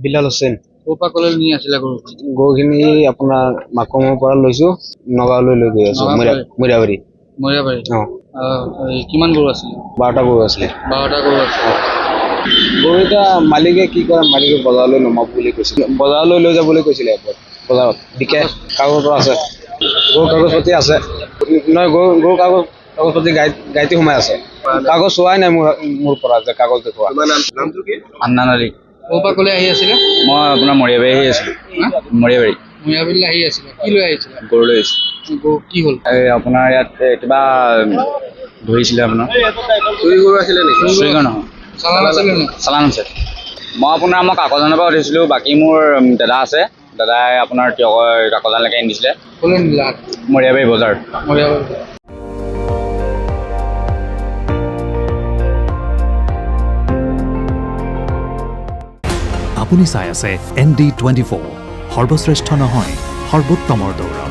বিলাল হোসেন। ক'ৰ পৰা ক'লৈ নি আছিলে গৰু? গৰুখিনি আপোনাৰ মাকমৰ পৰা লৈছো নগাঁৱলৈ লৈ গৈ আছো মৈৰাবাৰী। মৈৰাবাৰী। অ কিমান গৰু আছিলে? 12টা গৰু আছিলে। 12টা গৰু আছিলে। গৰু এতিয়া মালিকে কি কৰে, মালিকে বজাৰলৈ নমাব বুলি কৈছিলে, বজাৰলৈ লৈ যাবলৈ কৈছিলে। বজাৰত বিকে কাগজ আছে, গৰু কাগজ পাতি আছে নহয়, গৰু কাগজ পাতি গাড়ীতে সোমাই আছে। কাগজ চোৱাই নাই মোৰ পৰা যে কাগজ দেখুওৱা। নামটো কি? আন্নান আলী। ক'ৰ পৰা ক'লৈ আহি আছিলে? মই আপোনাৰ মৰিয়াবাৰী আহি আছিলোঁ। মৰিয়াবাৰী মৈৰাবাৰীলৈ আহি আছিলে। কি লৈ আহিছিলে? গৰু লৈ আহিছোঁ। গৰু কি হ'ল? এই আপোনাৰ ইয়াত কিবা ধৰিছিলে আপোনাৰ। চুৰি গৰু আছিলে নেকি? চুৰি গৰু নহয়, চালান আছিলে নেকি? চালান আছে। মই কাকজানৰ পৰা উঠিছিলোঁ, বাকী মোৰ দাদা আছে, দাদাই আপোনাৰ কাকজানলৈকে আনি দিছিলে। ক'লৈ নিলা? মৰিয়াবাৰী বজাৰ। মৈৰাবাৰী। আপুনি চাই আছে ND24, সৰ্বশ্ৰেষ্ঠ নহয় সৰ্বোত্তমৰ দৌৰ।